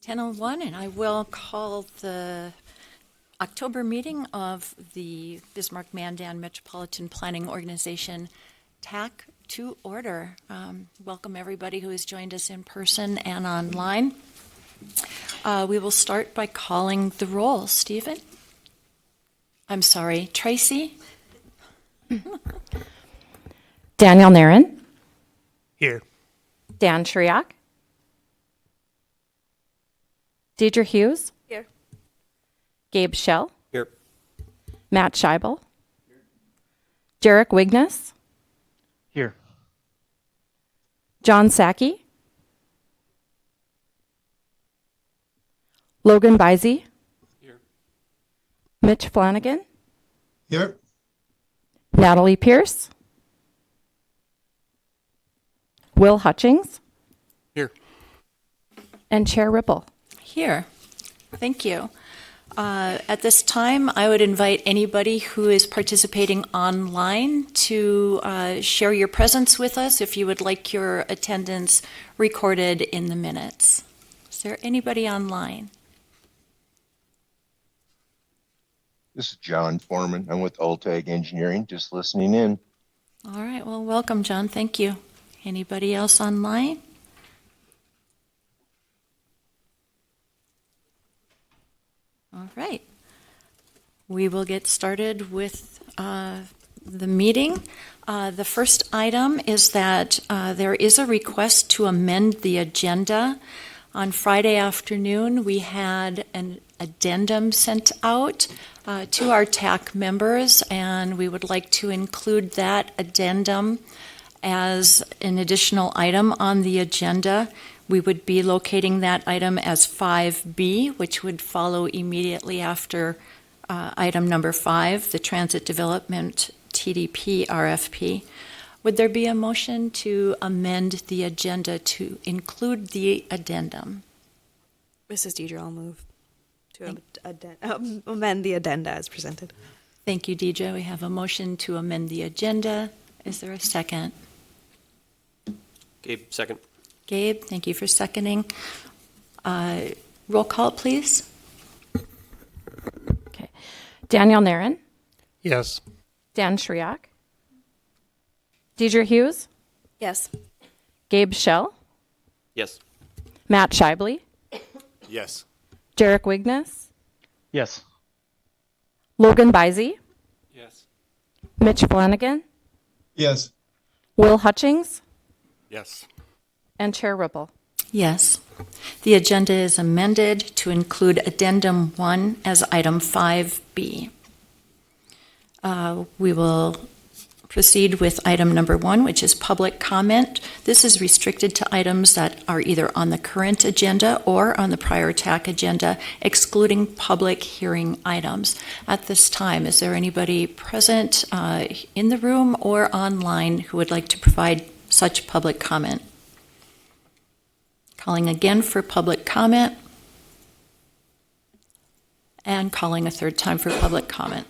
10:01, and I will call the October meeting of the Bismarck-Mandan Metropolitan Planning Organization, TAC, to order. Welcome everybody who has joined us in person and online. We will start by calling the roll. Stephen? I'm sorry, Tracy? Daniel Narin. Here. Dan Shriak. Deidre Hughes. Here. Gabe Schell. Here. Matt Scheibel. Jarek Wigness. Here. John Sackey. Logan Bisey. Here. Mitch Flanagan. Here. Natalie Pierce. Will Hutchings. Here. And Chair Ripple. Here. Thank you. At this time, I would invite anybody who is participating online to share your presence with us if you would like your attendance recorded in the minutes. Is there anybody online? This is John Foreman. I'm with Alltag Engineering, just listening in. All right. Well, welcome, John. Thank you. Anybody else online? All right. We will get started with the meeting. The first item is that there is a request to amend the agenda. On Friday afternoon, we had an addendum sent out to our TAC members, and we would like to include that addendum as an additional item on the agenda. We would be locating that item as 5B, which would follow immediately after item number 5, the Transit Development TDP RFP. Would there be a motion to amend the agenda to include the addendum? This is Deidre. I'll move to amend the addenda as presented. Thank you, Deidre. We have a motion to amend the agenda. Is there a second? Gabe, second. Gabe, thank you for seconding. Roll call, please. Okay. Daniel Narin. Yes. Dan Shriak. Deidre Hughes. Yes. Gabe Schell. Yes. Matt Scheibel. Yes. Jarek Wigness. Yes. Logan Bisey. Yes. Mitch Flanagan. Yes. Will Hutchings. Yes. And Chair Ripple. Yes. The agenda is amended to include Addendum 1 as item 5B. We will proceed with item number 1, which is public comment. This is restricted to items that are either on the current agenda or on the prior TAC agenda, excluding public hearing items. At this time, is there anybody present in the room or online who would like to provide such public comment? Calling again for public comment, and calling a third time for public comment.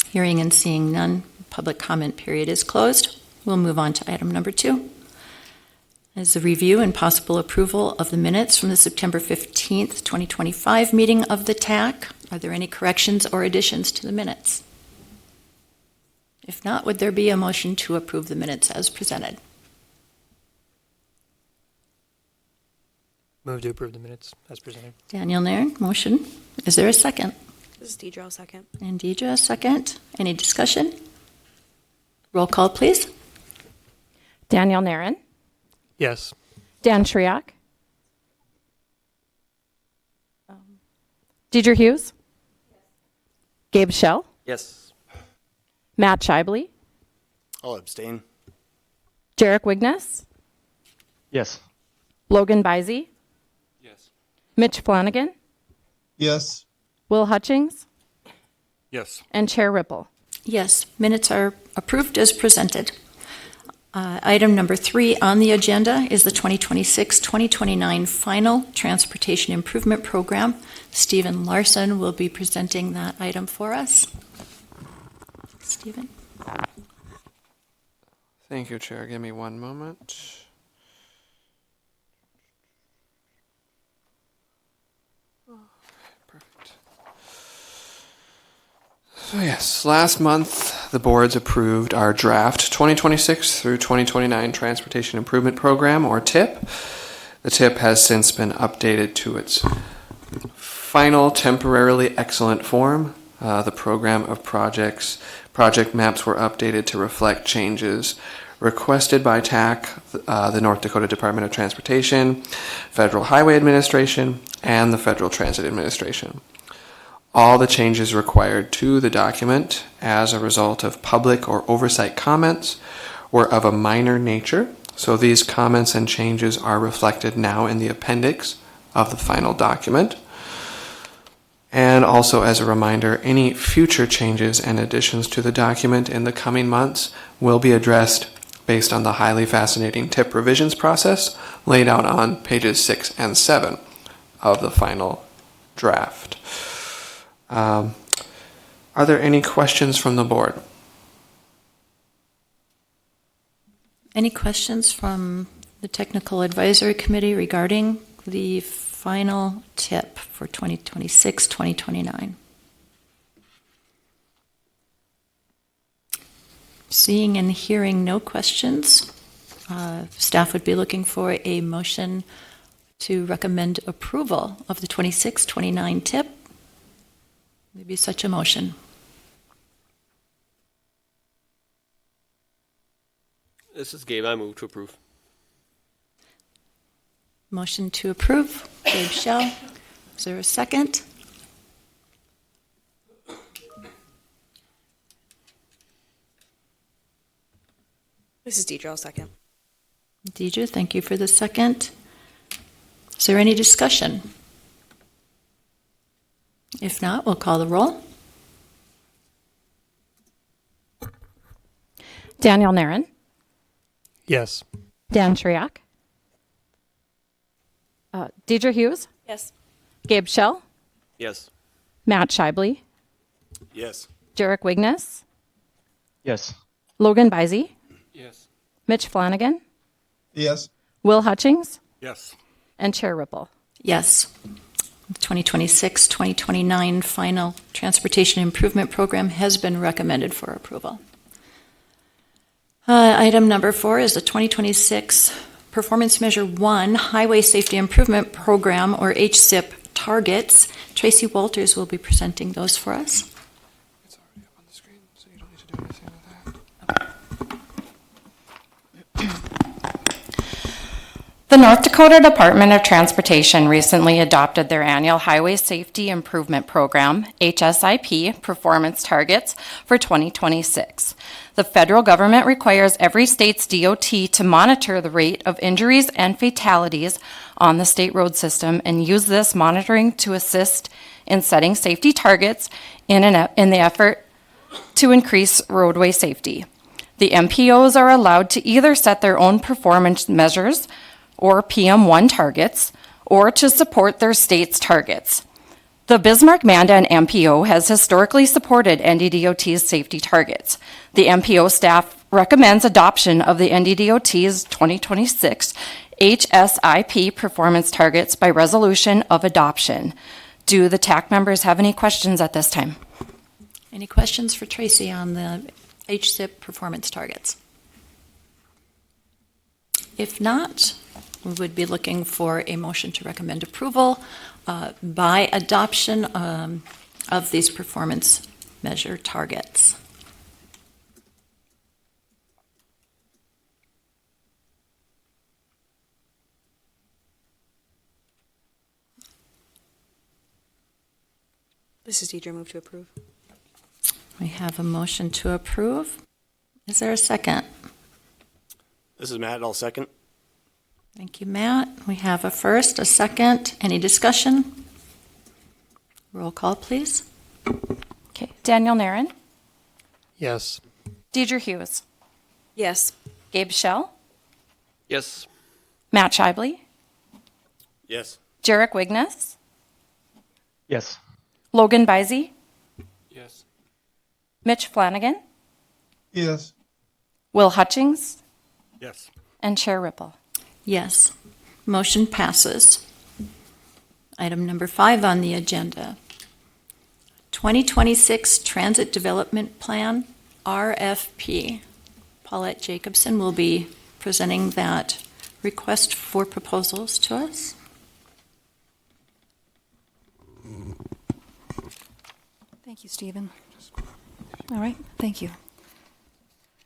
Hearing and seeing none, public comment period is closed. We'll move on to item number 2. As a review and possible approval of the minutes from the September 15th, 2025 meeting of the TAC. Are there any corrections or additions to the minutes? If not, would there be a motion to approve the minutes as presented? Move to approve the minutes as presented. Daniel Nairn, motion. Is there a second? This is Deidre. I'll second. And Deidre, a second. Any discussion? Roll call, please. Daniel Narin. Yes. Dan Shriak. Deidre Hughes. Gabe Schell. Yes. Matt Scheibel. I'll abstain. Jarek Wigness. Yes. Logan Bisey. Yes. Mitch Flanagan. Yes. Will Hutchings. Yes. And Chair Ripple. Yes, minutes are approved as presented. Item number 3 on the agenda is the 2026-2029 Final Transportation Improvement Program. Stephen Larson will be presenting that item for us. Stephen. Thank you, Chair. Give me one moment. So yes, last month the boards approved our draft 2026 through 2029 Transportation Improvement Program, or TIP. The TIP has since been updated to its final temporarily excellent form. The program of project maps were updated to reflect changes requested by TAC, the North Dakota Department of Transportation, Federal Highway Administration, and the Federal Transit Administration. All the changes required to the document as a result of public or oversight comments were of a minor nature, so these comments and changes are reflected now in the appendix of the final document. And also, as a reminder, any future changes and additions to the document in the coming months will be addressed based on the highly fascinating TIP revisions process laid out on pages 6 and 7 of the final draft. Are there any questions from the board? Any questions from the Technical Advisory Committee regarding the final TIP for 2026-2029? Seeing and hearing no questions, staff would be looking for a motion to recommend approval of the 26-29 TIP. Maybe such a motion. This is Gabe. I move to approve. Motion to approve, Gabe Shell. Is there a second? This is Deidre. I'll second. Deidre, thank you for the second. Is there any discussion? If not, we'll call the roll. Daniel Naren, Yes. Dan Triak, Deidre Hughes, Yes. Gabe Shell, Yes. Matt Shibley, Yes. Jarek Wigness, Yes. Logan Bisey, Yes. Mitch Flanagan, Yes. Will Hutchings, Yes. and Chair Ripple. Yes. 2026-2029 final Transportation Improvement Program has been recommended for approval. Item number 4 is the 2026 Performance Measure 1 Highway Safety Improvement Program, or HSIP, targets. Tracy Walters will be presenting those for us. It's already up on the screen, so you don't need to do anything with that. The North Dakota Department of Transportation recently adopted their annual Highway Safety Improvement Program, HSIP, performance targets for 2026. The federal government requires every state's DOT to monitor the rate of injuries and fatalities on the state road system and use this monitoring to assist in setting safety targets in the effort to increase roadway safety. The MPOs are allowed to either set their own performance measures or PM1 targets, or to support their state's targets. The Bismarck-Mandan MPO has historically supported NDDOT's safety targets. The MPO staff recommends adoption of the NDDOT's 2026 HSIP performance targets by resolution of adoption. Do the TAC members have any questions at this time? Any questions for Tracy on the HSIP performance targets? If not, we would be looking for a motion to recommend approval by adoption of these performance measure targets. This is Deidre. Move to approve. We have a motion to approve. Is there a second? This is Matt. I'll second. Thank you, Matt. We have a first, a second. Any discussion? Roll call, please. Okay, Daniel Naren, Yes. Deidre Hughes, Yes. Gabe Shell, Yes. Matt Shibley, Yes. Jarek Wigness, Yes. Logan Bisey, Yes. Mitch Flanagan, Yes. Will Hutchings, Yes. and Chair Ripple. Yes. Motion passes. Item number 5 on the agenda. 2026 Transit Development Plan, RFP. Paulette Jacobson will be presenting that request for proposals to us. Thank you, Stephen. All right, thank you.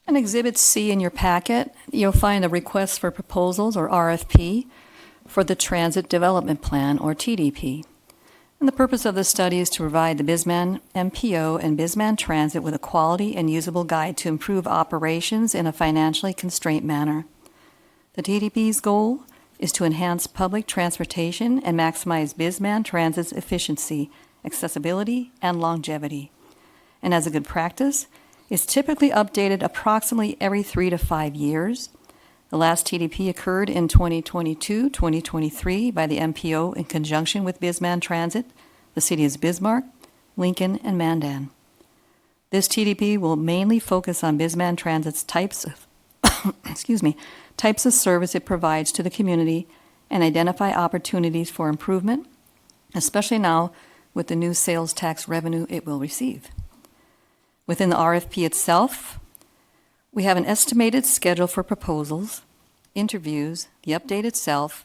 In Exhibit C in your packet, you'll find a request for proposals, or RFP, for the Transit Development Plan, or TDP. And the purpose of this study is to provide the Bismarck MPO and Bismarck Transit with a quality and usable guide to improve operations in a financially constrained manner. The TDP's goal is to enhance public transportation and maximize Bismarck Transit's efficiency, accessibility, and longevity. And as a good practice, it's typically updated approximately every 3 to 5 years. The last TDP occurred in 2022-2023 by the MPO in conjunction with Bismarck Transit, the cities of Bismarck, Lincoln, and Mandan. This TDP will mainly focus on Bismarck Transit's types of types of service it provides to the community and identify opportunities for improvement, especially now with the new sales tax revenue it will receive. Within the RFP itself, we have an estimated schedule for proposals, interviews, the update itself,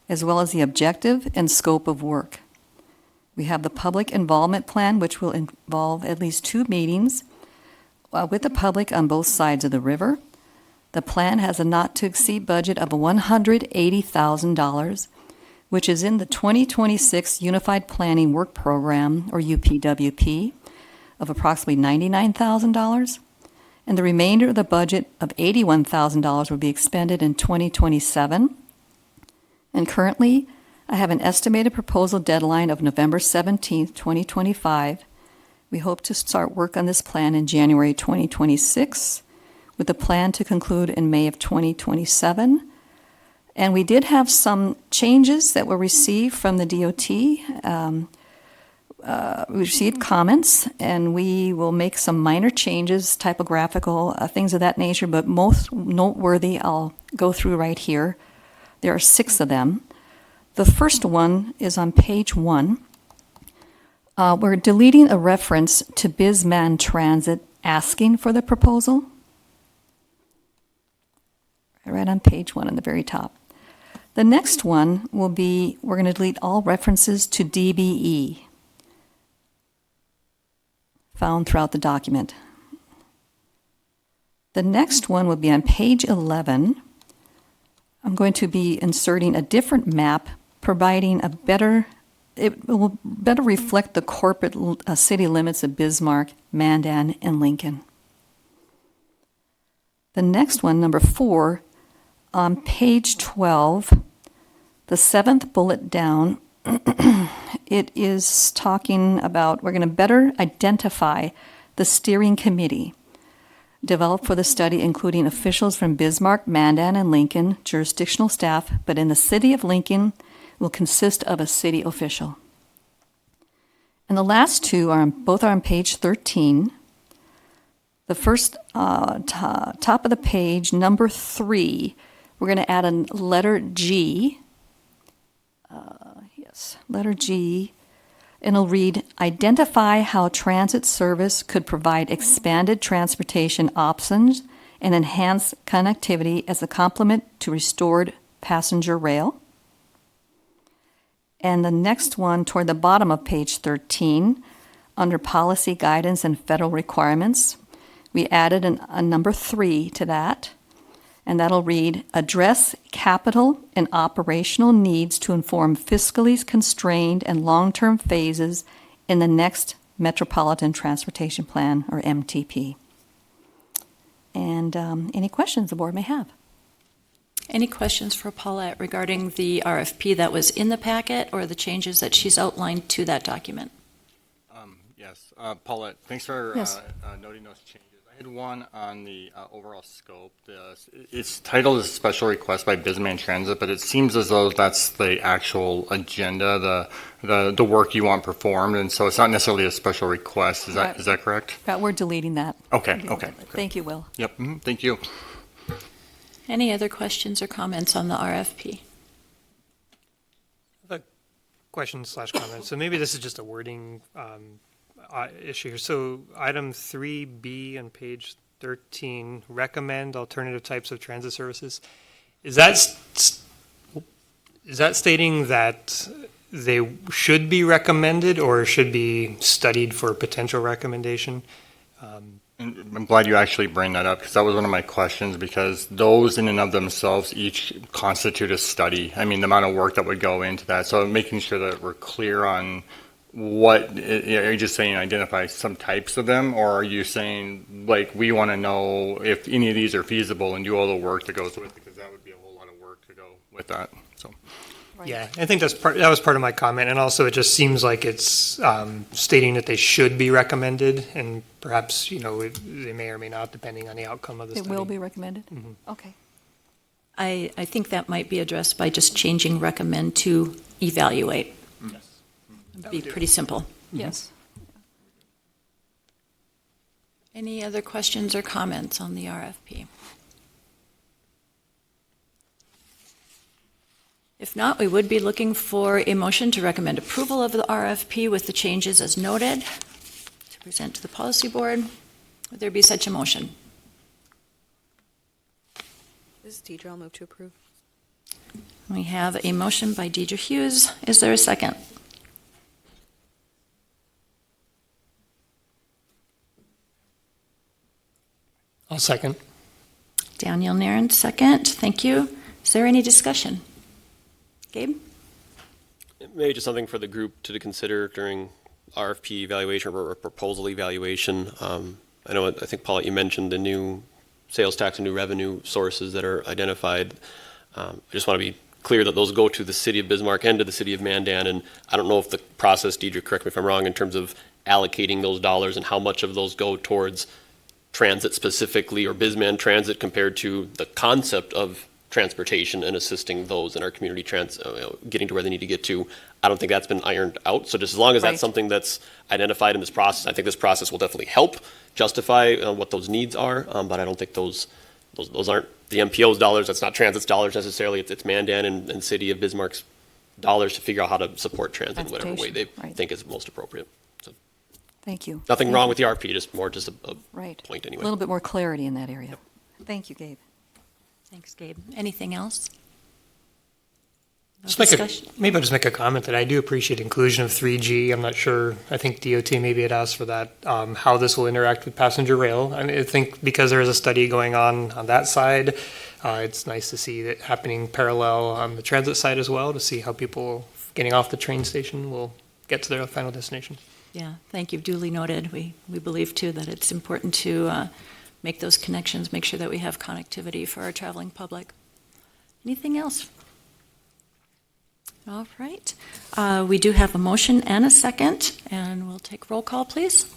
as well as the objective and scope of work. We have the public involvement plan, which will involve at least 2 meetings with the public on both sides of the river. The plan has a not-to-exceed budget of $180,000, which is in the 2026 Unified Planning Work Program, or UPWP, of approximately $99,000. And the remainder of the budget of $81,000 will be expended in 2027. And currently, I have an estimated proposal deadline of November 17th, 2025. We hope to start work on this plan in January 2026, with a plan to conclude in May of 2027. And we did have some changes that were received from the DOT. We received comments, and we will make some minor changes, typographical, things of that nature, but most noteworthy I'll go through right here. There are 6 of them. The first one is on page 1. We're deleting a reference to Bismarck Transit asking for the proposal. Right on page 1 on the very top. The next one will be, we're going to delete all references to DBE found throughout the document. The next one will be on page 11. I'm going to be inserting a different map, providing it will better reflect the corporate city limits of Bismarck, Mandan, and Lincoln. The next one, number 4, on page 12, the 7th bullet down, it is talking about we're going to better identify the steering committee developed for the study, including officials from Bismarck, Mandan, and Lincoln, jurisdictional staff, but in the city of Lincoln will consist of a city official. And the last 2 both are on page 13. The first, top of the page, number 3, we're going to add a letter G. Letter G, and it'll read, identify how transit service could provide expanded transportation options and enhance connectivity as a complement to restored passenger rail. And the next one, toward the bottom of page 13, under policy guidance and federal requirements, we added a number 3 to that. And that'll read, address capital and operational needs to inform fiscally constrained and long-term phases in the next Metropolitan Transportation Plan, or MTP. And any questions the board may have? Any questions for Paulette regarding the RFP that was in the packet or the changes that she's outlined to that document? Yes. Paulette, thanks for Yes. noting those changes. I had one on the overall scope. It's titled as Special Request by Bismarck Transit, but it seems as though that's the actual agenda, the work you want performed, and so it's not necessarily a special request. Is that correct? We're deleting that. Okay. Thank you, Will. Yep. Thank you. Any other questions or comments on the RFP? Question / comment. So maybe this is just a wording issue here. So item 3B on page 13, recommend alternative types of transit services. Is that stating that they should be recommended or should be studied for potential recommendation? And I'm glad you actually bring that up because that was one of my questions, because those in and of themselves each constitute a study. I mean, the amount of work that would go into that. So making sure that we're clear on what, are you just saying identify some types of them, or are you saying like we want to know if any of these are feasible and do all the work that goes with it, because that would be a whole lot of work to go with that. So. Yeah, I think that was part of my comment, and also it just seems like it's stating that they should be recommended, and perhaps they may or may not, depending on the outcome of the study. It will be recommended? Mhm. Okay. I think that might be addressed by just changing recommend to evaluate. Yes. It'd be pretty simple. Yes. Any other questions or comments on the RFP? If not, we would be looking for a motion to recommend approval of the RFP with the changes as noted to present to the policy board. Would there be such a motion? This is Deidre. I'll move to approve. We have a motion by Deidre Hughes. Is there a second? I'll second. Daniel Naren, second. Thank you. Is there any discussion? Gabe? Maybe just something for the group to consider during RFP evaluation or proposal evaluation. I think, Paulette, you mentioned the new sales tax and new revenue sources that are identified. I just want to be clear that those go to the city of Bismarck and to the city of Mandan. And I don't know if the process, Deidre, correct me if I'm wrong, in terms of allocating those dollars and how much of those go towards transit specifically or Bisman transit compared to the concept of transportation and assisting those in our community getting to where they need to get to. I don't think that's been ironed out. So just as long as Right. that's something that's identified in this process, I think this process will definitely help justify what those needs are. But I don't think those aren't the MPO's dollars. That's not transit's dollars necessarily. It's Mandan and City of Bismarck's dollars to figure out how to support transit in whatever way they Transportation, right. think is most appropriate. So Thank you. nothing Thank wrong you. with the RP, just a Right. point A anyway. little bit more clarity in that area. Thank you, Gabe. Thanks, Gabe. Anything else? No Maybe I'll just make a comment that I do appreciate inclusion of 3G. I'm not sure, I think DOT maybe had asked for that, how this will interact with passenger rail. I think because there is a study going on that side, it's nice to see that happening parallel on the transit side as well, to see how people getting off the train station will get to their final destination. Yeah, thank you. Duly noted. We believe, too, that it's important to make those connections, make sure that we have connectivity for our traveling public. Anything else? All right. We do have a motion and a second, and we'll take roll call, please.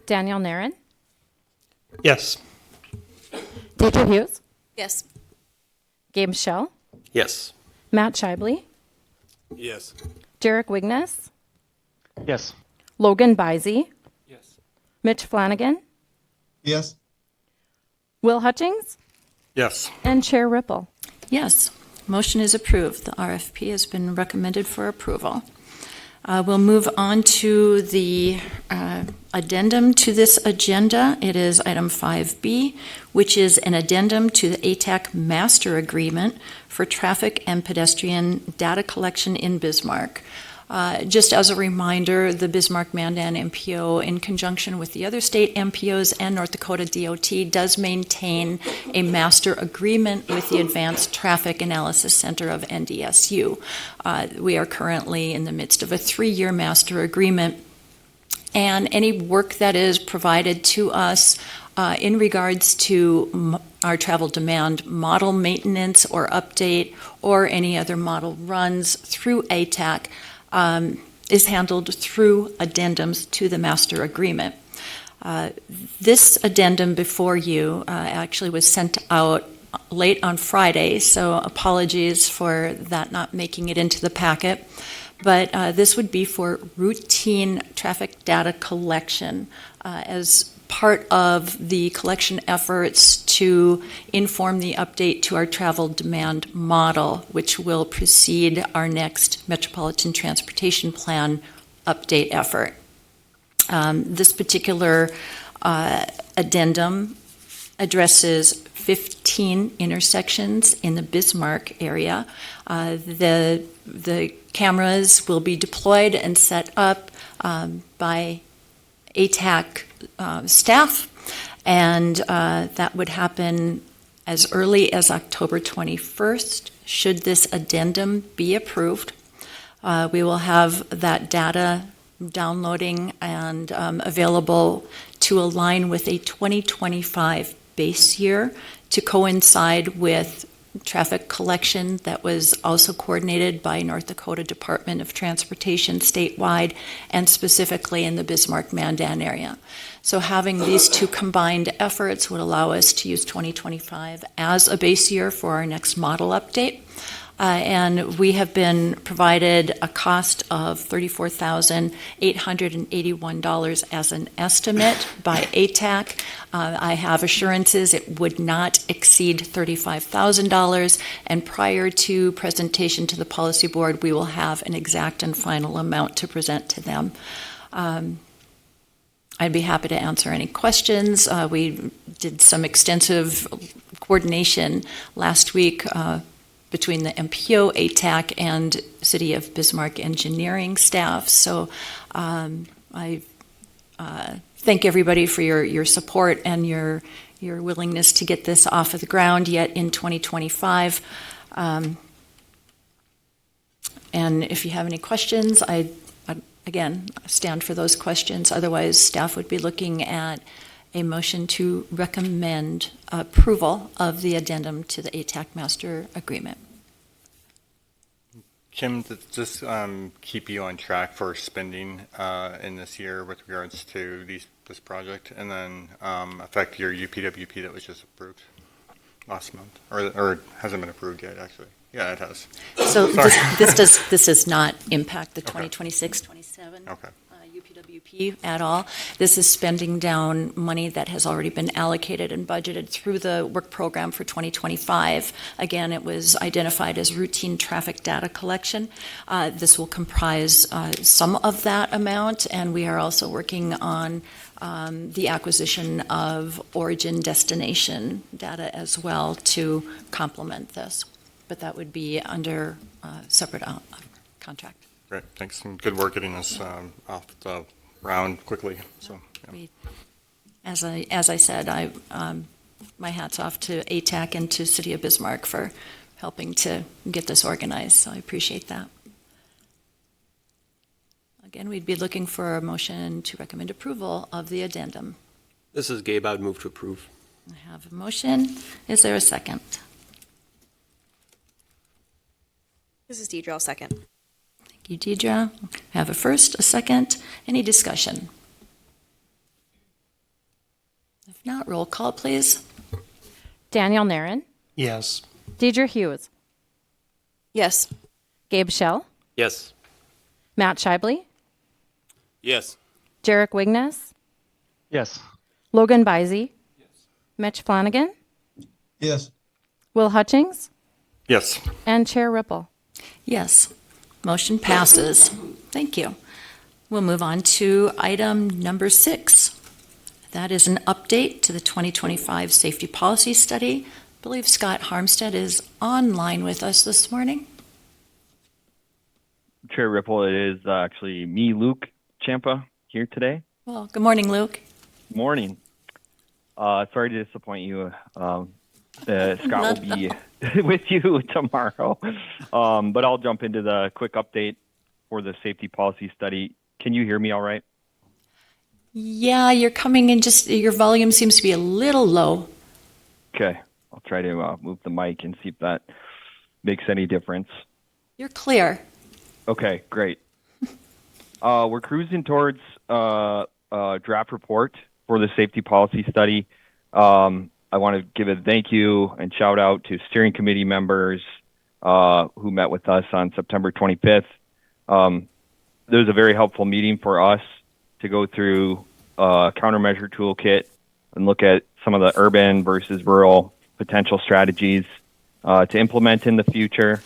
Daniel Naren, Yes. Deidre Hughes, Yes. Gabe Michelle, Yes. Matt Shibley, Yes. Jarek Wigness, Yes. Logan Bisey, Yes. Mitch Flanagan, Yes. Will Hutchings, Yes. and Chair Ripple. Yes, motion is approved. The RFP has been recommended for approval. We'll move on to the addendum to this agenda. It is item 5B, which is an addendum to the ATAC Master Agreement for Traffic and Pedestrian Data Collection in Bismarck. Just as a reminder, the Bismarck-Mandan MPO, in conjunction with the other state MPOs and North Dakota DOT, does maintain a master agreement with the Advanced Traffic Analysis Center of NDSU. We are currently in the midst of a 3-year master agreement, and any work that is provided to us in regards to our travel demand model maintenance or update or any other model runs through ATAC is handled through addendums to the master agreement. This addendum before you actually was sent out late on Friday, so apologies for that not making it into the packet. But this would be for routine traffic data collection as part of the collection efforts to inform the update to our travel demand model, which will precede our next Metropolitan Transportation Plan update effort. This particular addendum addresses 15 intersections in the Bismarck area. The cameras will be deployed and set up by ATAC staff, and that would happen as early as October 21st, should this addendum be approved. We will have that data downloading and available to align with a 2025 base year to coincide with traffic collection that was also coordinated by North Dakota Department of Transportation statewide and specifically in the Bismarck-Mandan area. So having these two combined efforts would allow us to use 2025 as a base year for our next model update. And we have been provided a cost of $34,881 as an estimate by ATAC. I have assurances it would not exceed $35,000, and prior to presentation to the policy board, we will have an exact and final amount to present to them. I'd be happy to answer any questions. We did some extensive coordination last week between the MPO, ATAC, and City of Bismarck engineering staff. So I thank everybody for your support and your willingness to get this off of the ground yet in 2025. And if you have any questions, I again stand for those questions. Otherwise, staff would be looking at a motion to recommend approval of the addendum to the ATAC master agreement. Kim, does this keep you on track for spending in this year with regards to this project, and then affect your UPWP that was just approved last month, or hasn't been approved yet, actually? Yeah, it has. So this does not impact the 2026-27 Okay. UPWP at all. This is spending down money that has already been allocated and budgeted through the work program for 2025. Again, it was identified as routine traffic data collection. This will comprise some of that amount, and we are also working on the acquisition of origin destination data as well to complement this. But that would be under separate contract. Great, thanks, and good work getting us off the ground quickly. So, yeah. As I said, my hat's off to ATAC and to City of Bismarck for helping to get this organized. So I appreciate that. Again, we'd be looking for a motion to recommend approval of the addendum. This is Gabe. I would move to approve. I have a motion. Is there a second? This is Deidre. I'll second. Thank you, Deidre. I have a first, a second. Any discussion? If not, roll call, please. Daniel Naren, Yes. Deidre Hughes, Yes. Gabe Schell, Yes. Matt Shibley, Yes. Jarek Wigness, Yes. Logan Bizey, Mitch Flanagan, Yes. Will Hutchings, Yes. and Chair Ripple. Yes. Motion passes. Thank you. We'll move on to item number 6. That is an update to the 2025 Safety Policy Study. I believe Scott Harmstead is online with us this morning. Chair Ripple, it is actually me, Luke Champa, here today. Well, good morning, Luke. Morning. Sorry to disappoint you. Scott will be with you tomorrow. But I'll jump into the quick update for the safety policy study. Can you hear me all right? Yeah, you're coming in just, your volume seems to be a little low. Okay. I'll try to move the mic and see if that makes any difference. You're clear. Okay, great. We're cruising towards a draft report for the safety policy study. I want to give a thank you and shout out to steering committee members who met with us on September 25th. There was a very helpful meeting for us to go through a countermeasure toolkit and look at some of the urban versus rural potential strategies to implement in the future.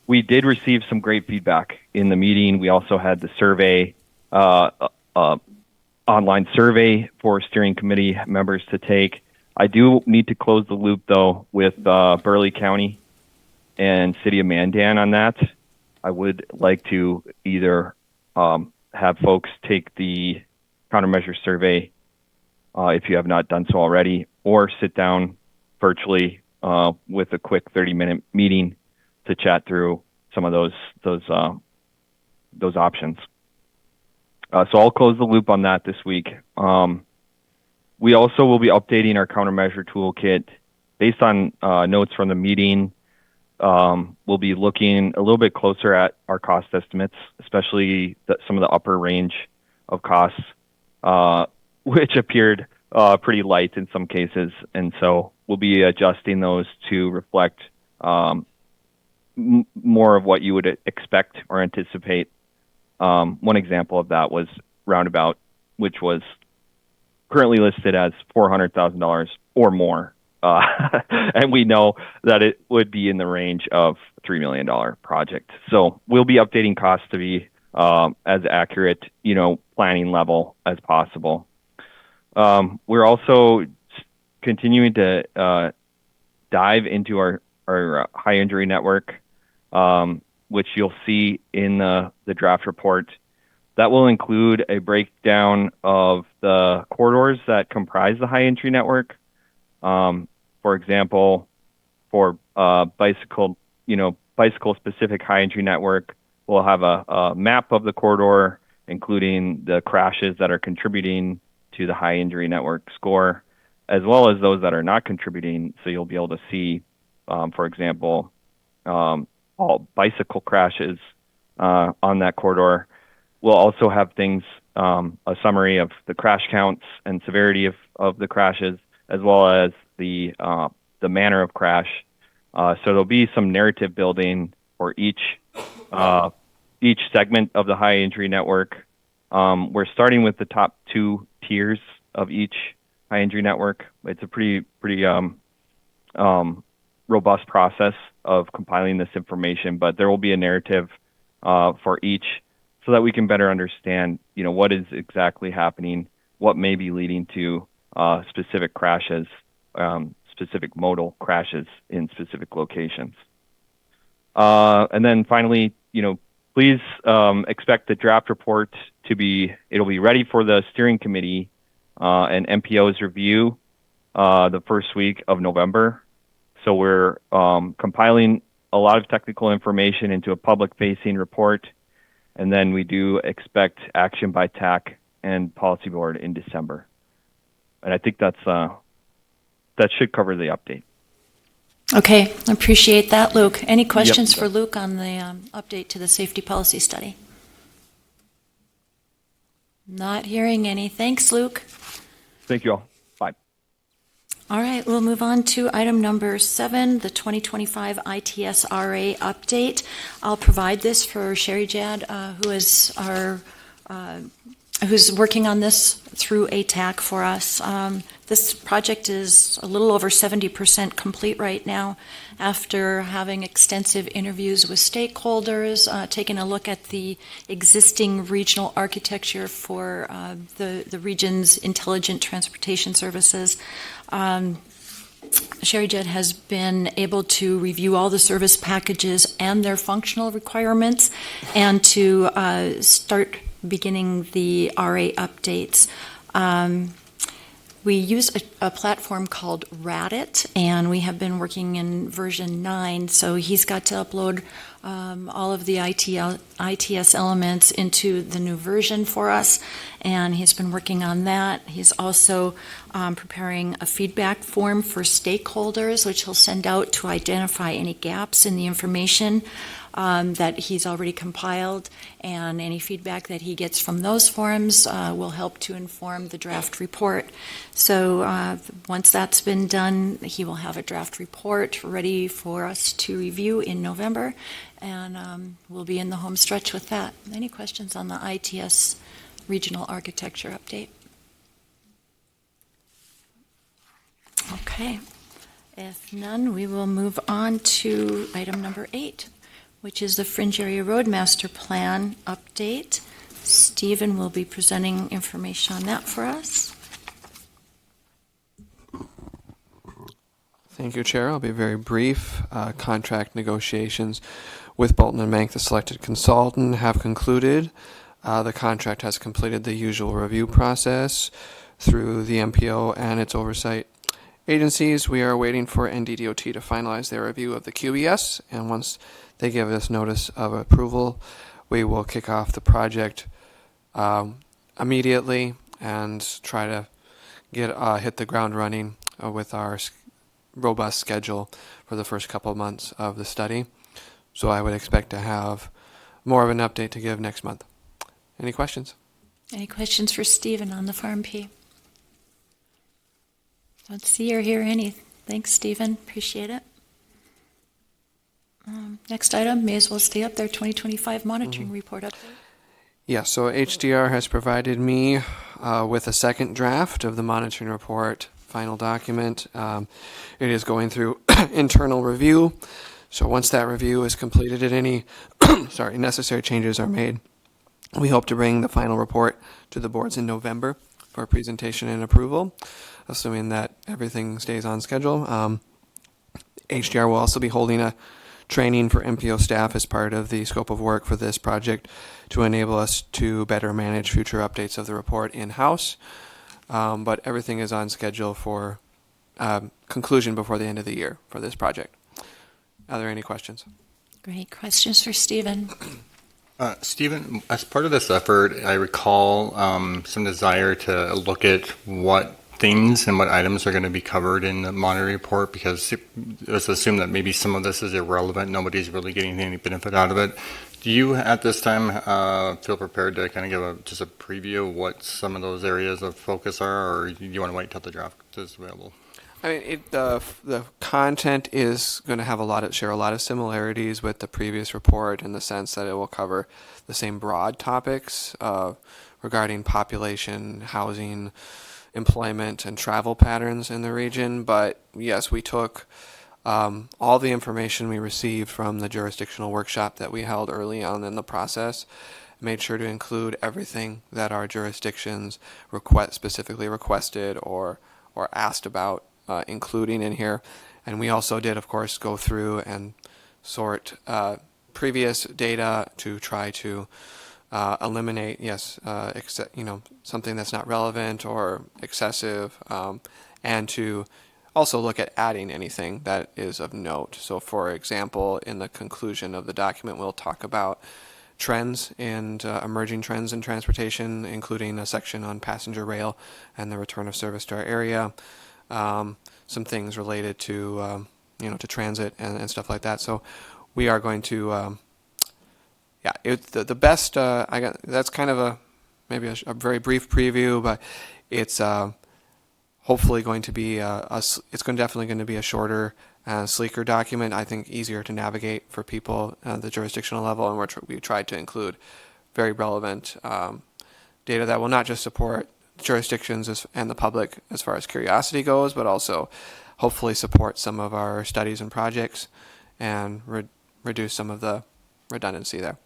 We did receive some great feedback in the meeting. We also had the survey online survey for steering committee members to take. I do need to close the loop, though, with Burleigh County and City of Mandan on that. I would like to either have folks take the countermeasure survey if you have not done so already, or sit down virtually with a quick 30-minute meeting to chat through some of those options. So I'll close the loop on that this week. We also will be updating our countermeasure toolkit based on notes from the meeting. We'll be looking a little bit closer at our cost estimates, especially some of the upper range of costs, which appeared pretty light in some cases. And so we'll be adjusting those to reflect more of what you would expect or anticipate. One example of that was Roundabout, which was currently listed as $400,000 or more. And we know that it would be in the range of $3 million project. So we'll be updating costs to be as accurate, planning level as possible. We're also continuing to dive into our high injury network, which you'll see in the draft report. That will include a breakdown of the corridors that comprise the high entry network. For example, for bicycle specific high entry network, we'll have a map of the corridor, including the crashes that are contributing to the high injury network score, as well as those that are not contributing. So you'll be able to see, for example, all bicycle crashes on that corridor. We'll also have things, a summary of the crash counts and severity of the crashes, as well as the manner of crash. So there'll be some narrative building for each segment of the high injury network. We're starting with the top 2 tiers of each high injury network. It's a pretty robust process of compiling this information, but there will be a narrative for each, so that we can better understand, what is exactly happening, what may be leading to specific crashes, specific modal crashes in specific locations. And then finally, please expect the draft report it'll be ready for the steering committee and MPO's review the first week of November. So we're compiling a lot of technical information into a public-facing report. And then we do expect action by TAC and Policy Board in December. And I think that should cover the update. Okay, appreciate that, Luke. Any questions Yep. for Luke on the update to the safety policy study? Not hearing any. Thanks, Luke. Thank you all. Bye. All right, we'll move on to item number 7, the 2025 ITSRA update. I'll provide this for Sherry Jad, who's working on this through ATAC for us. This project is a little over 70% complete right now after having extensive interviews with stakeholders, taking a look at the existing regional architecture for the region's intelligent transportation services. Sherry Jed has been able to review all the service packages and their functional requirements and to start beginning the RA updates. We use a platform called Radit, and we have been working in version 9, so he's got to upload all of the ITS elements into the new version for us, and he's been working on that. He's also preparing a feedback form for stakeholders, which he'll send out to identify any gaps in the information that he's already compiled, and any feedback that he gets from those forums will help to inform the draft report. So once that's been done, he will have a draft report ready for us to review in November, and we'll be in the home stretch with that. Any questions on the ITS regional architecture update? Okay. If none, we will move on to item number 8, which is the Fringe Area Road Master Plan update. Stephen will be presenting information on that for us. Thank you, Chair. I'll be very brief. Contract negotiations with Bolton and Mank, the selected consultant, have concluded. The contract has completed the usual review process through the MPO and its oversight agencies. We are waiting for NDDOT to finalize their review of the QBS, and once they give us notice of approval, we will kick off the project immediately and try to get hit the ground running with our robust schedule for the first couple of months of the study. So I would expect to have more of an update to give next month. Any questions? Any questions for Stephen on the Farm P? Don't see or hear any. Thanks, Stephen. Appreciate it. Next item, may as well stay up there, 2025 monitoring report update. Yeah, so HDR has provided me with a second draft of the monitoring report final document. It is going through internal review. So once that review is completed and any necessary changes are made, we hope to bring the final report to the boards in November for presentation and approval, assuming that everything stays on schedule. HDR will also be holding a training for MPO staff as part of the scope of work for this project to enable us to better manage future updates of the report in-house. But everything is on schedule for conclusion before the end of the year for this project. Are there any questions? Great. Questions for Stephen? Stephen, as part of this effort, I recall some desire to look at what things and what items are going to be covered in the monitoring report, because let's assume that maybe some of this is irrelevant. Nobody's really getting any benefit out of it. Do you, at this time, feel prepared to kind of give just a preview of what some of those areas of focus are, or do you want to wait till the draft is available? I mean, the content is going to share a lot of similarities with the previous report in the sense that it will cover the same broad topics regarding population, housing, employment, and travel patterns in the region. But yes, we took all the information we received from the jurisdictional workshop that we held early on in the process, made sure to include everything that our jurisdictions specifically requested or asked about, including in here. And we also did, of course, go through and sort previous data to try to eliminate, something that's not relevant or excessive, and to also look at adding anything that is of note. So, for example, in the conclusion of the document, we'll talk about trends and emerging trends in transportation, including a section on passenger rail and the return of service to our area. Some things related to to transit and stuff like that. So we are going to the best. That's kind of maybe a very brief preview, but it's hopefully going to be definitely going to be a shorter, sleeker document. I think easier to navigate for people at the jurisdictional level, and we tried to include very relevant data that will not just support jurisdictions and the public as far as curiosity goes, but also hopefully support some of our studies and projects and reduce some of the redundancy there.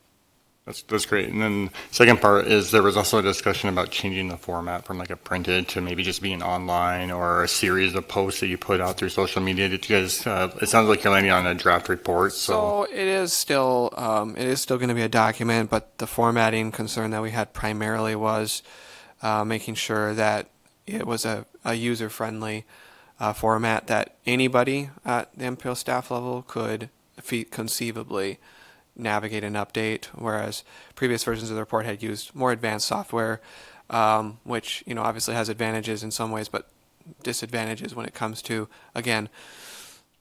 That's great. And then second part is there was also a discussion about changing the format from like a printed to maybe just being online or a series of posts that you put out through social media. Did you guys? It sounds like you're landing on a draft report. So it is still going to be a document, but the formatting concern that we had primarily was making sure that it was a user-friendly format that anybody at the MPO staff level could conceivably navigate and update, whereas previous versions of the report had used more advanced software, which obviously has advantages in some ways, but disadvantages when it comes to, again,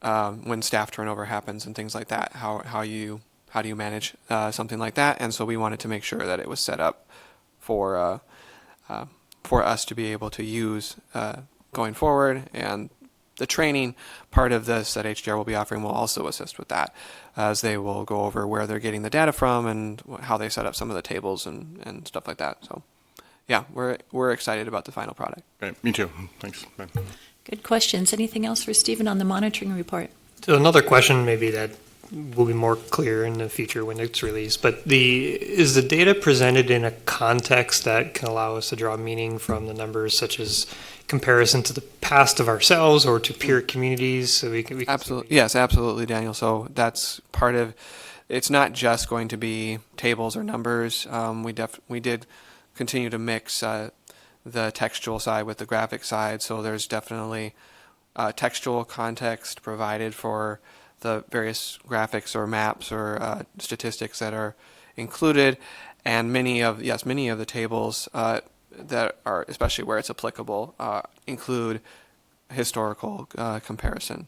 when staff turnover happens and things like that. How do you manage something like that? And so we wanted to make sure that it was set up for us to be able to use going forward, and the training part of this that HDR will be offering will also assist with that, as they will go over where they're getting the data from and how they set up some of the tables and stuff like that. So, yeah, we're excited about the final product. Great. Me too. Thanks. Bye. Good questions. Anything else for Stephen on the monitoring report? So another question maybe that will be more clear in the future when it's released. But is the data presented in a context that can allow us to draw meaning from the numbers, such as comparison to the past of ourselves or to peer communities? So we can Absolutely, yes, absolutely, Daniel. So that's part of. It's not just going to be tables or numbers. We did continue to mix the textual side with the graphic side. So there's definitely textual context provided for the various graphics or maps or statistics that are included, and many of the tables that are, especially where it's applicable, include historical comparison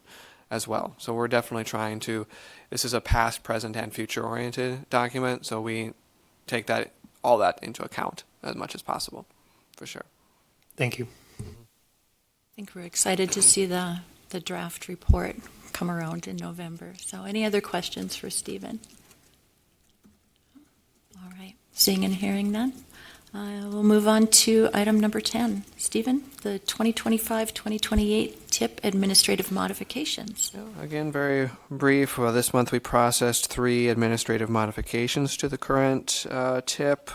as well. So we're definitely trying to. This is a past, present, and future-oriented document, so we take all that into account as much as possible, for sure. Thank you. I think we're excited to see the draft report come around in November. So any other questions for Stephen? All right. Seeing and hearing none, we'll move on to item number 10. Stephen, the 2025-2028 TIP administrative modifications. Again, very brief. Well, this month we processed 3 administrative modifications to the current TIP.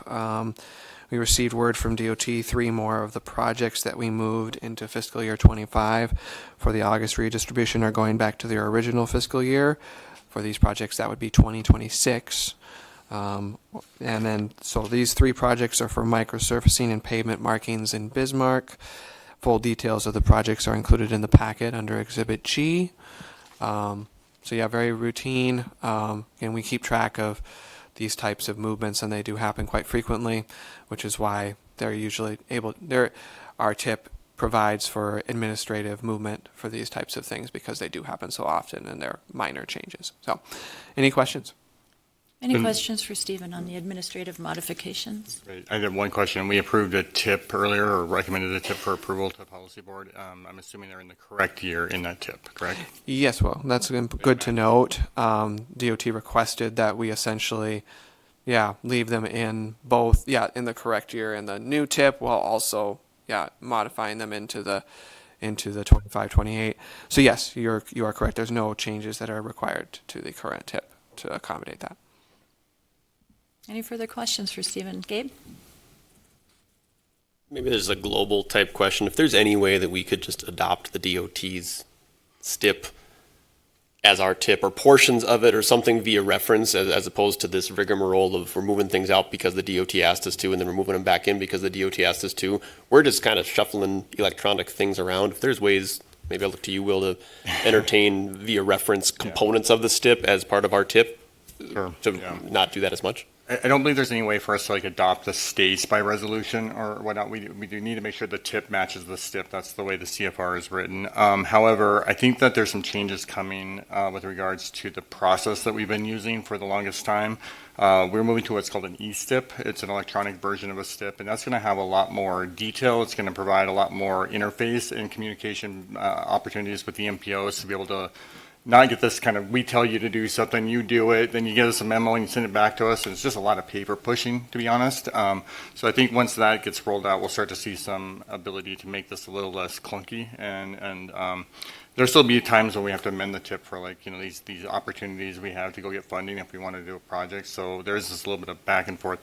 We received word from DOT 3 more of the projects that we moved into fiscal year 25 for the August redistribution are going back to their original fiscal year. For these projects, that would be 2026. And then, so these 3 projects are for microsurfacing and pavement markings in Bismarck. Full details of the projects are included in the packet under Exhibit G. So yeah, very routine. And we keep track of these types of movements, and they do happen quite frequently, which is why they're usually our TIP provides for administrative movement for these types of things because they do happen so often and they're minor changes. So, any questions? Any questions for Stephen on the administrative modifications? Great. I have one question. We approved a TIP earlier, or recommended a TIP for approval to the policy board. I'm assuming they're in the correct year in that TIP, correct? Yes, well, that's good to note. DOT requested that we essentially, leave them in both, in the correct year in the new TIP, while also, modifying them into the 25-28. So yes, you are correct. There's no changes that are required to the current TIP to accommodate that. Any further questions for Stephen? Gabe? Maybe there's a global type question. If there's any way that we could just adopt the DOT's STIP as our TIP, or portions of it, or something via reference, as opposed to this rigmarole of we're moving things out because the DOT asked us to, and then we're moving them back in because the DOT asked us to. We're just kind of shuffling electronic things around. If there's ways, maybe I'll look to you, Will, to entertain via reference components of the STIP as part of our TIP, to not do that as much. I don't believe there's any way for us to adopt the states by resolution or whatnot. We do need to make sure the TIP matches the STIP. That's the way the CFR is written. However, I think that there's some changes coming with regards to the process that we've been using for the longest time. We're moving to what's called an e-STIP. It's an electronic version of a STIP, and that's going to have a lot more detail. It's going to provide a lot more interface and communication opportunities with the MPOs to be able to not get this kind of, we tell you to do something, you do it, then you get us a memo and you send it back to us, and it's just a lot of paper pushing, to be honest. So I think once that gets rolled out, we'll start to see some ability to make this a little less clunky, and there'll still be times when we have to amend the TIP for these opportunities we have to go get funding if we want to do a project. So there's this little bit of back and forth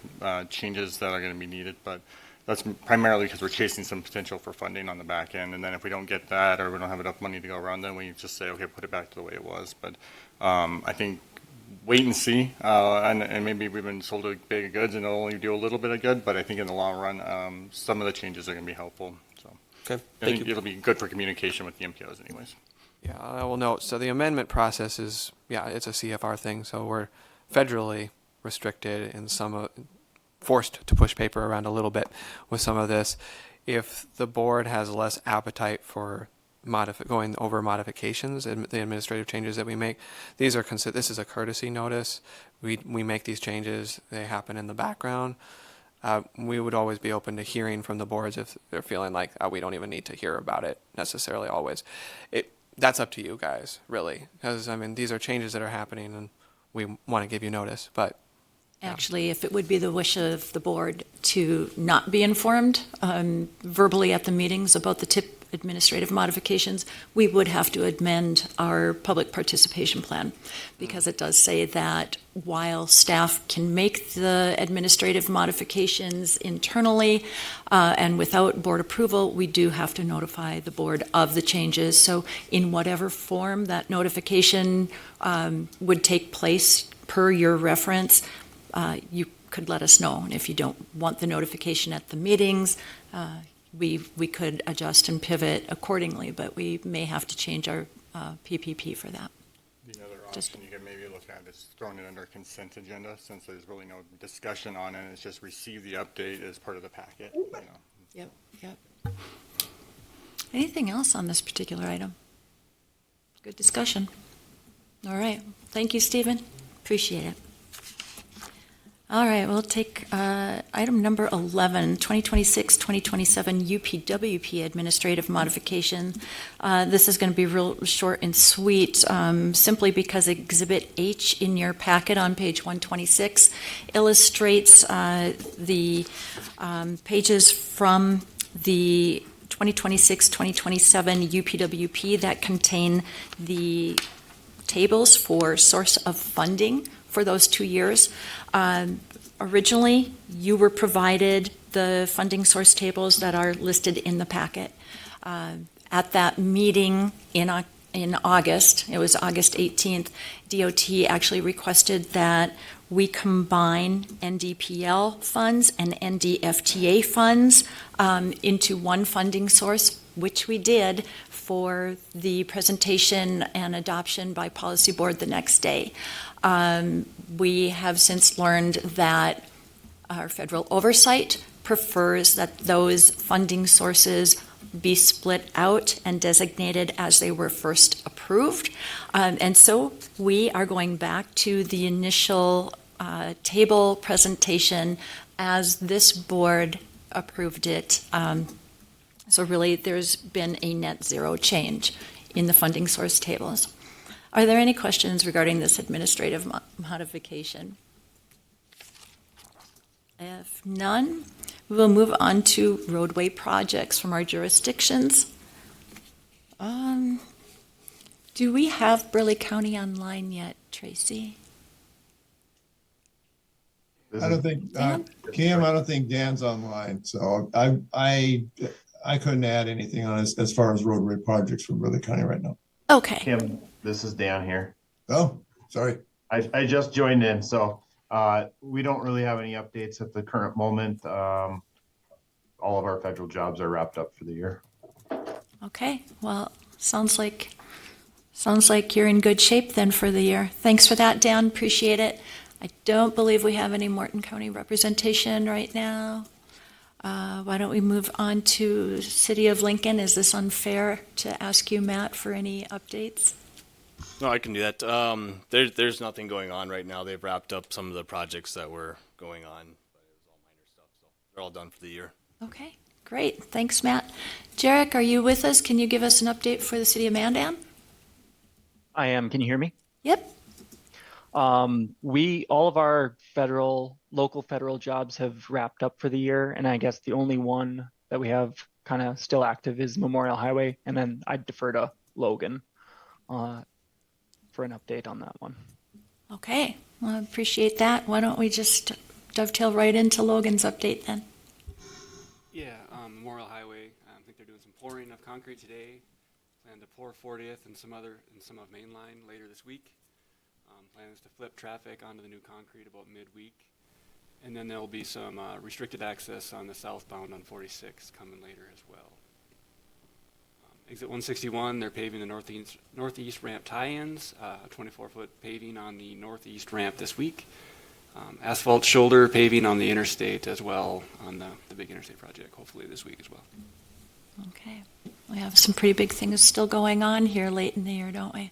changes that are going to be needed, but that's primarily because we're chasing some potential for funding on the back end. And then if we don't get that, or we don't have enough money to go around, then we just say, okay, put it back to the way it was. But I think wait and see. And maybe we've been sold a bag of goods and it'll only do a little bit of good. But I think in the long run, some of the changes are going to be helpful. So okay, I think it'll be good for communication with the MPOs anyways. Yeah, I will note. So the amendment process is, it's a CFR thing. So we're federally restricted in forced to push paper around a little bit with some of this. If the board has less appetite for going over modifications and the administrative changes that we make, this is a courtesy notice. We make these changes, they happen in the background. We would always be open to hearing from the boards if they're feeling like we don't even need to hear about it necessarily always. That's up to you guys, really, because these are changes that are happening and we want to give you notice, but actually, if it would be the wish of the board to not be informed verbally at the meetings about the TIP administrative modifications, we would have to amend our public participation plan, because it does say that while staff can make the administrative modifications internally and without board approval, we do have to notify the board of the changes. So in whatever form that notification would take place per your reference, you could let us know. And if you don't want the notification at the meetings, we could adjust and pivot accordingly, but we may have to change our PPP for that. The other option you could maybe look at is throwing it under consent agenda, since there's really no discussion on it. It's just receive the update as part of the packet. You know. Yep. Anything else on this particular item? Good discussion. All right. Thank you, Stephen. Appreciate it. All right, we'll take item number 11, 2026-2027 UPWP administrative modification. This is going to be real short and sweet, simply because Exhibit H in your packet on page 126 illustrates the pages from the 2026-2027 UPWP that contain the tables for source of funding for those 2 years. Originally, you were provided the funding source tables that are listed in the packet. At that meeting in August, it was August 18th, DOT actually requested that we combine NDPL funds and NDFTA funds into one funding source, which we did for the presentation and adoption by policy board the next day. We have since learned that our federal oversight prefers that those funding sources be split out and designated as they were first approved. And so we are going back to the initial table presentation as this board approved it. So really, there's been a net zero change in the funding source tables. Are there any questions regarding this administrative modification? If none, we will move on to roadway projects from our jurisdictions. Do we have Burleigh County online yet, Tracy? I don't think, Cam, I don't think Dan's online, so I couldn't add anything on as far as roadway projects from Burleigh County right now. Okay. Kim, this is Dan here. Oh, sorry. I just joined in, so we don't really have any updates at the current moment. All of our federal jobs are wrapped up for the year. Okay, well, sounds like you're in good shape then for the year. Thanks for that, Dan. Appreciate it. I don't believe we have any Morton County representation right now. Why don't we move on to City of Lincoln? Is this unfair to ask you, Matt, for any updates? No, I can do that. There's nothing going on right now. They've wrapped up some of the projects that were going on, but it was all minor stuff, so they're all done for the year. Okay, great. Thanks, Matt. Jarek, are you with us? Can you give us an update for the City of Mandan? I am. Can you hear me? Yep. All of our local federal jobs have wrapped up for the year, and I guess the only one that we have kind of still active is Memorial Highway, and then I'd defer to Logan for an update on that one. Okay, well, I appreciate that. Why don't we just dovetail right into Logan's update then? Yeah, Memorial Highway, I think they're doing some pouring of concrete today. Plan to pour 40th and some of Main Line later this week. Plan is to flip traffic onto the new concrete about midweek. And then there'll be some restricted access on the southbound on 46 coming later as well. Exit 161, they're paving the northeast ramp tie-ins, 24-foot paving on the northeast ramp this week. Asphalt shoulder paving on the interstate as well, on the big interstate project, hopefully this week as well. Okay. We have some pretty big things still going on here late in the year, don't we?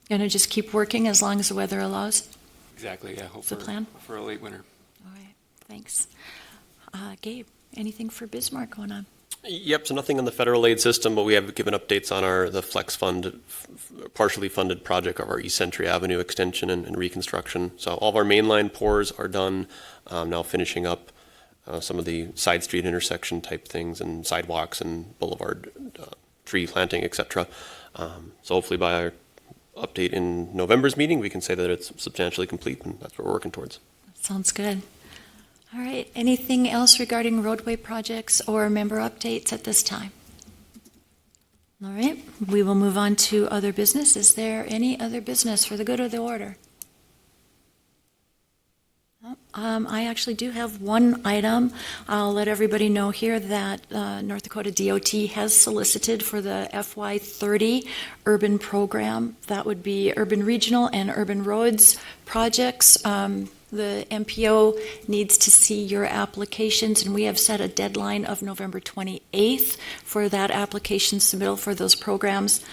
Going to just keep working as long as the weather allows? Exactly, yeah. Hope the plan? For a late winter. All right, thanks. Gabe, anything for Bismarck going on? Yep, so nothing on the federal aid system, but we have given updates on the Flex Fund, partially funded project of our East Century Avenue extension and reconstruction. So all of our mainline pours are done, now finishing up some of the side street intersection type things and sidewalks and boulevard tree planting, etc. So hopefully by our update in November's meeting, we can say that it's substantially complete, and that's what we're working towards. Sounds good. All right. Anything else regarding roadway projects or member updates at this time? All right. We will move on to other business. Is there any other business for the good of the order? I actually do have one item. I'll let everybody know here that North Dakota DOT has solicited for the FY30 urban program. That would be urban regional and urban roads projects. The MPO needs to see your applications, and we have set a deadline of November 28th for that application submittal for those programs.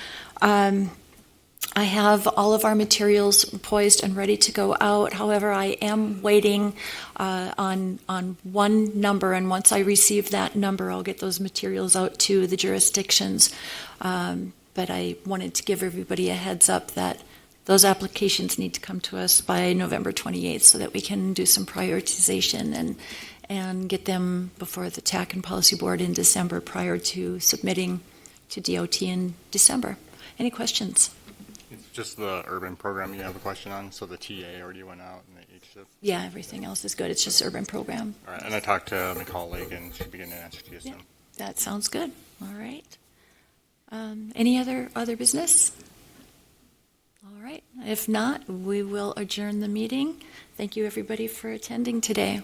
I have all of our materials poised and ready to go out. However, I am waiting on one number, and once I receive that number, I'll get those materials out to the jurisdictions. But I wanted to give everybody a heads up that those applications need to come to us by November 28th so that we can do some prioritization and get them before the TAC and Policy Board in December prior to submitting to DOT in December. Any questions? It's just the urban program you have a question on, so the TA already went out and the H-shift. Yeah, everything else is good. It's just urban program. All right, and I talked to my colleague and should be getting an answer to you soon. That sounds good. All right. Any other business? All right. If not, we will adjourn the meeting. Thank you, everybody, for attending today.